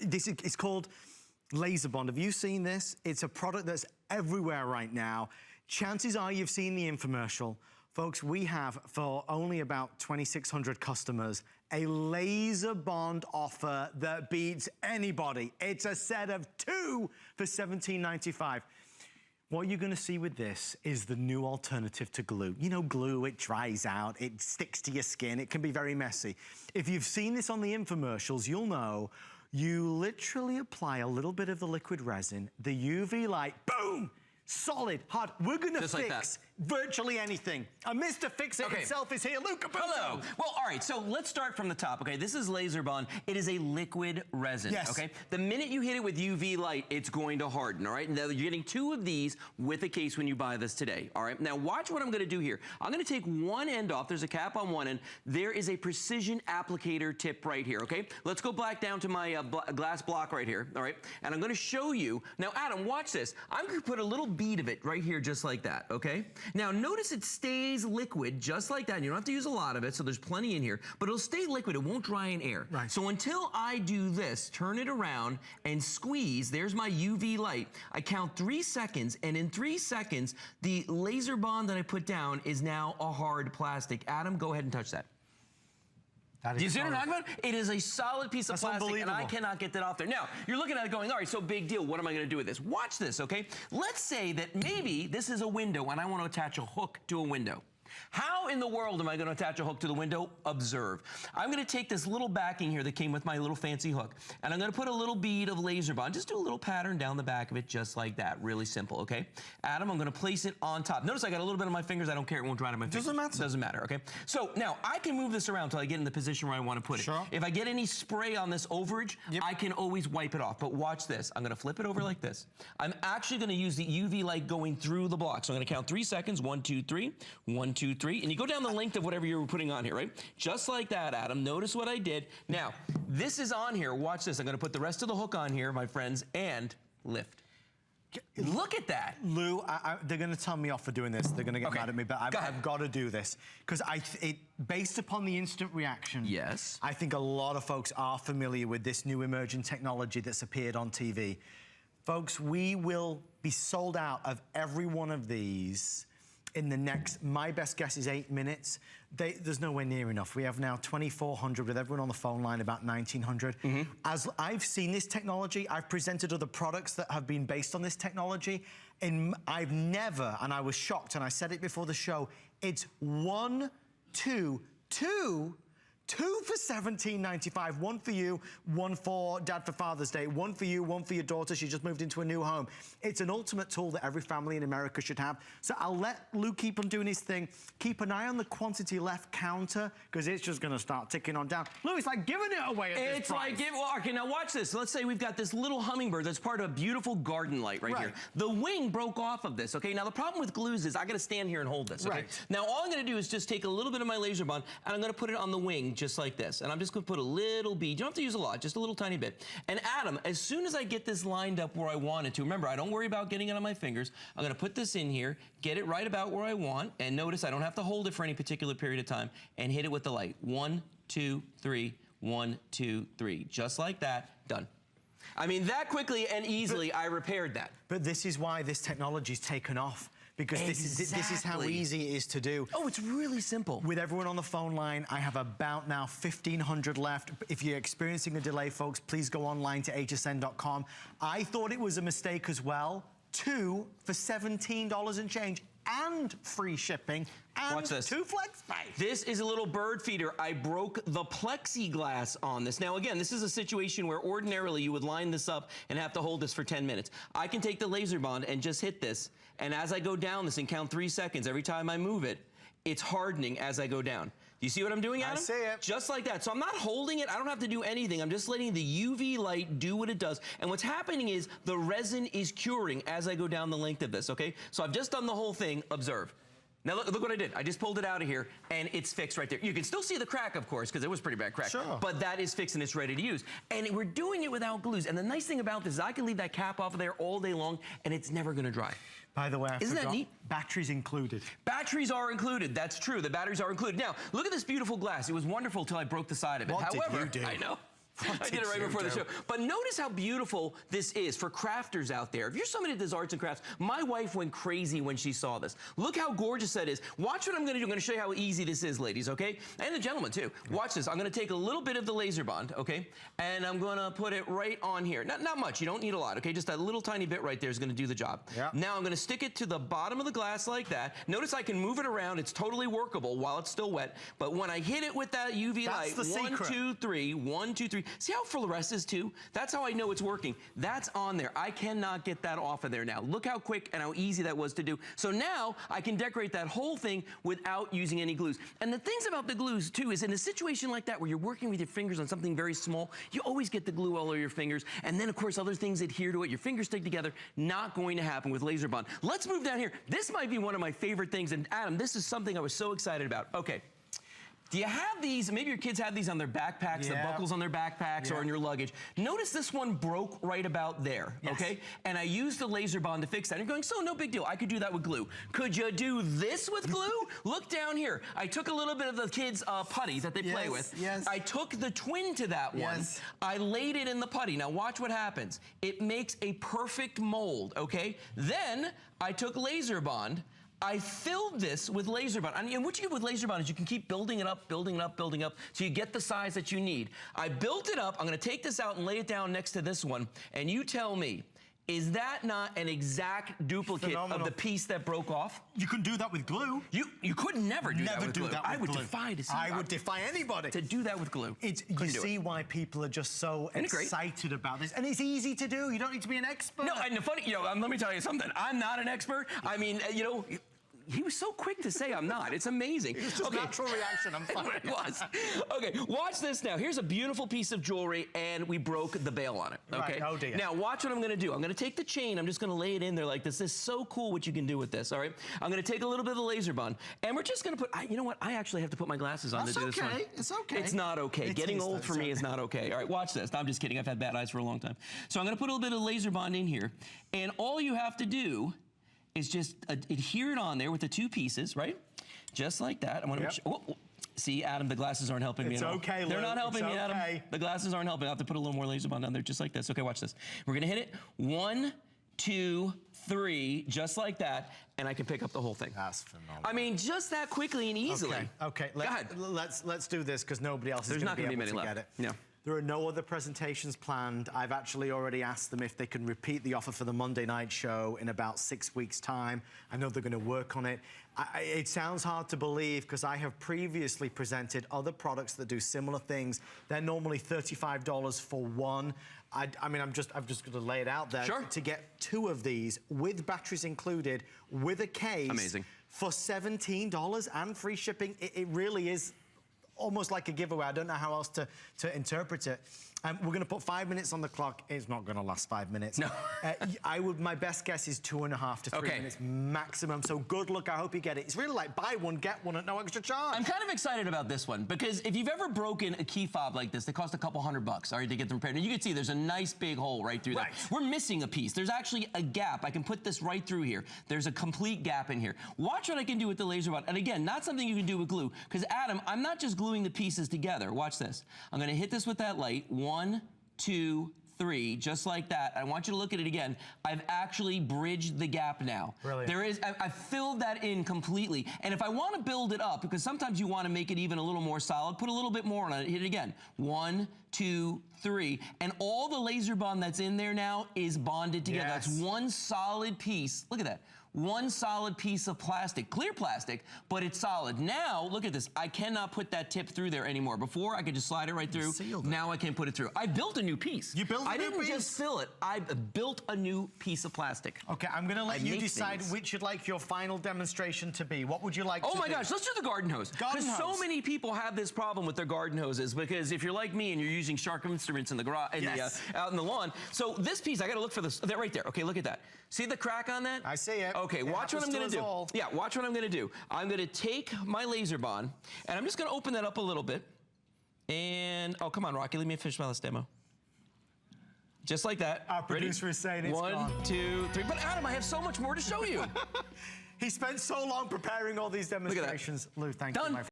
It's called Lazer Bond. Have you seen this? It's a product that's everywhere right now. Chances are you've seen the infomercial. Folks, we have, for only about 2,600 customers, a Lazer Bond offer that beats anybody. It's a set of 2 for $17.95. What you're gonna see with this is the new alternative to glue. You know, glue, it dries out, it sticks to your skin, it can be very messy. If you've seen this on the infomercials, you'll know you literally apply a little bit of the liquid resin, the UV light, boom! Solid, hard. We're gonna fix virtually anything. Mr. Fix-It himself is here. Luca, hello. Well, all right, so let's start from the top, okay? This is Lazer Bond. It is a liquid resin, okay? The minute you hit it with UV light, it's going to harden, all right? Now, you're getting 2 of these with a case when you buy this today, all right? Now, watch what I'm gonna do here. I'm gonna take one end off. There's a cap on one end. There is a precision applicator tip right here, okay? Let's go back down to my glass block right here, all right? And I'm gonna show you. Now, Adam, watch this. I'm gonna put a little bead of it right here just like that, okay? Now, notice it stays liquid just like that. You don't have to use a lot of it, so there's plenty in here, but it'll stay liquid. It won't dry in air. Right. So until I do this, turn it around and squeeze, there's my UV light. I count 3 seconds, and in 3 seconds, the Lazer Bond that I put down is now a hard plastic. Adam, go ahead and touch that. Do you see what I'm talking about? It is a solid piece of plastic, and I cannot get that off there. Now, you're looking at it going, all right, so big deal. What am I going to do with this? Watch this, okay? Let's say that maybe this is a window, and I want to attach a hook to a window. How in the world am I going to attach a hook to the window? Observe. I'm going to take this little backing here that came with my little fancy hook, and I'm going to put a little bead of Lazer Bond. Just do a little pattern down the back of it, just like that. Really simple, okay? Adam, I'm going to place it on top. Notice I got a little bit on my fingers. I don't care. It won't dry on my fingers. Doesn't matter. Doesn't matter, okay? So now I can move this around until I get in the position where I want to put it. If I get any spray on this overage, I can always wipe it off. But watch this. I'm going to flip it over like this. I'm actually going to use the UV light going through the block. So I'm going to count 3 seconds. 1, 2, 3. 1, 2, 3. And you go down the length of whatever you're putting on here, right? Just like that, Adam. Notice what I did. Now, this is on here. Watch this. I'm going to put the rest of the hook on here, my friends, and lift. Look at that. Lou, they're going to tell me off for doing this. They're going to get mad at me, but I've got to do this. Because based upon the instant reaction, I think a lot of folks are familiar with this new emerging technology that's appeared on TV. Folks, we will be sold out of every one of these in the next, my best guess is 8 minutes. There's nowhere near enough. We have now 2,400 with everyone on the phone line, about 1,900. As I've seen this technology, I've presented other products that have been based on this technology, and I've never, and I was shocked, and I said it before the show, it's 1, 2 for $17.95. 1 for you, 1 for Dad for Father's Day, 1 for you, 1 for your daughter. She just moved into a new home. It's an ultimate tool that every family in America should have. So I'll let Lou keep on doing his thing. Keep an eye on the quantity left counter, because it's just going to start ticking on down. Lou, it's like giving it away at this price. Well, okay, now watch this. Let's say we've got this little hummingbird that's part of a beautiful garden light right here. The wing broke off of this, okay? Now, the problem with glues is I got to stand here and hold this, okay? Now, all I'm going to do is just take a little bit of my Lazer Bond, and I'm going to put it on the wing, just like this. And I'm just going to put a little bead. You don't have to use a lot, just a little tiny bit. And Adam, as soon as I get this lined up where I want it to, remember, I don't worry about getting it on my fingers. I'm going to put this in here, get it right about where I want, and notice I don't have to hold it for any particular period of time, and hit it with the light. 1, 2, 3, 1, 2, 3. Just like that, done. I mean, that quickly and easily, I repaired that. But this is why this technology's taken off. Because this is how easy it is to do. Oh, it's really simple. With everyone on the phone line, I have about now 1,500 left. If you're experiencing a delay, folks, please go online to hsn.com. I thought it was a mistake as well. 2 for $17 and change, and free shipping, and watch this. 2 flex pay. This is a little bird feeder. I broke the plexiglass on this. Now again, this is a situation where ordinarily you would line this up and have to hold this for 10 minutes. I can take the Lazer Bond and just hit this, and as I go down this and count 3 seconds, every time I move it, it's hardening as I go down. Do you see what I'm doing, Adam? I see it. Just like that. So I'm not holding it. I don't have to do anything. I'm just letting the UV light do what it does. And what's happening is the resin is curing as I go down the length of this, okay? So I've just done the whole thing. Observe. Now look what I did. I just pulled it out of here, and it's fixed right there. You can still see the crack, of course, because it was pretty bad crack. But that is fixed and it's ready to use. And we're doing it without glues. And the nice thing about this is I can leave that cap off of there all day long, and it's never going to dry. By the way, Isn't that neat? Batteries included. Batteries are included. That's true. The batteries are included. Now, look at this beautiful glass. It was wonderful till I broke the side of it. What did you do? I know. I did it right before the show. But notice how beautiful this is for crafters out there. If you're somebody that does arts and crafts, my wife went crazy when she saw this. Look how gorgeous that is. Watch what I'm going to do. I'm going to show you how easy this is, ladies, okay? And the gentlemen, too. Watch this. I'm going to take a little bit of the Lazer Bond, okay? And I'm going to put it right on here. Not much. You don't need a lot, okay? Just that little tiny bit right there is going to do the job. Yep. Now I'm going to stick it to the bottom of the glass like that. Notice I can move it around. It's totally workable while it's still wet. But when I hit it with that UV light, 1, 2, 3, 1, 2, 3. See how fluorescent is too? That's how I know it's working. That's on there. I cannot get that off of there now. Look how quick and how easy that was to do. So now I can decorate that whole thing without using any glues. And the things about the glues too is in a situation like that where you're working with your fingers on something very small, you always get the glue all over your fingers. And then of course other things adhere to it. Your fingers stick together. Not going to happen with Lazer Bond. Let's move down here. This might be one of my favorite things. And Adam, this is something I was so excited about. Okay. Do you have these, maybe your kids have these on their backpacks, the buckles on their backpacks or in your luggage. Notice this one broke right about there, okay? And I used the Lazer Bond to fix that. And you're going, so no big deal, I could do that with glue. Could you do this with glue? Look down here. I took a little bit of the kids' putty that they play with. I took the twin to that one. I laid it in the putty. Now watch what happens. It makes a perfect mold, okay? Then I took Lazer Bond. I filled this with Lazer Bond. And what you do with Lazer Bond is you can keep building it up, building it up, building up, so you get the size that you need. I built it up. I'm going to take this out and lay it down next to this one. And you tell me, is that not an exact duplicate of the piece that broke off? You can do that with glue. You could never do that with glue. I would defy to see I would defy anybody to do that with glue. You see why people are just so excited about this. And it's easy to do. You don't need to be an expert. No, and the funny, let me tell you something. I'm not an expert. I mean, he was so quick to say I'm not. It's amazing. It was just natural reaction. I'm fine. It was. Okay, watch this now. Here's a beautiful piece of jewelry, and we broke the bail on it. Okay. Right. Oh dear. Now watch what I'm going to do. I'm going to take the chain. I'm just going to lay it in there like this. This is so cool what you can do with this. All right. I'm going to take a little bit of the Lazer Bond, and we're just going to put. You know what? I actually have to put my glasses on to do this one. It's okay. It's not okay. Getting old for me is not okay. All right. Watch this. I'm just kidding. I've had bad eyes for a long time. So I'm going to put a little bit of Lazer Bond in here, and all you have to do is just adhere it on there with the two pieces, right? Just like that. I want to make sure. See, Adam, the glasses aren't helping me at all. It's okay, Lou. They're not helping me, Adam. The glasses aren't helping. I have to put a little more Lazer Bond on there, just like this. Okay, watch this. We're gonna hit it. 1, 2, 3, just like that, and I can pick up the whole thing. That's phenomenal. I mean, just that quickly and easily. Okay. Go ahead. Let's do this because nobody else is going to be able to get it. Yeah. There are no other presentations planned. I've actually already asked them if they can repeat the offer for the Monday night show in about 6 weeks' time. I know they're going to work on it. It sounds hard to believe because I have previously presented other products that do similar things. They're normally $35 for one. I mean, I'm just going to lay it out there. Sure. To get 2 of these with batteries included, with a case. Amazing. For $17 and free shipping, it really is almost like a giveaway. I don't know how else to interpret it. We're going to put 5 minutes on the clock. It's not going to last 5 minutes. No. My best guess is 2.5 to 3 minutes maximum. So good luck. I hope you get it. It's really like buy one, get one at no extra charge. I'm kind of excited about this one because if you've ever broken a key fob like this, they cost a couple $100, all right, to get them repaired. And you can see there's a nice big hole right through there. We're missing a piece. There's actually a gap. I can put this right through here. There's a complete gap in here. Watch what I can do with the Lazer Bond. And again, not something you can do with glue because Adam, I'm not just gluing the pieces together. Watch this. I'm going to hit this with that light. 1, 2, 3, just like that. I want you to look at it again. I've actually bridged the gap now. Brilliant. I've filled that in completely. And if I want to build it up, because sometimes you want to make it even a little more solid, put a little bit more on it. Hit it again. 1, 2, 3. And all the Lazer Bond that's in there now is bonded together. That's one solid piece. Look at that. One solid piece of plastic, clear plastic, but it's solid. Now, look at this. I cannot put that tip through there anymore. Before, I could just slide it right through. Now I can put it through. I built a new piece. You built a new piece? I didn't just fill it. I built a new piece of plastic. Okay, I'm going to let you decide which you'd like your final demonstration to be. What would you like to do? Oh my gosh, let's do the garden hose. Because so many people have this problem with their garden hoses because if you're like me and you're using sharp instruments in the garage, out in the lawn. So this piece, I got to look for this. Right there. Okay, look at that. See the crack on that? I see it. Okay, watch what I'm going to do. Yeah, watch what I'm going to do. I'm going to take my Lazer Bond, and I'm just going to open that up a little bit. And, oh, come on, Rocky, let me finish my last demo. Just like that. Our producer is saying it's gone. 1, 2, 3. But Adam, I have so much more to show you. He spent so long preparing all these demonstrations. Lou, thank you, my friend.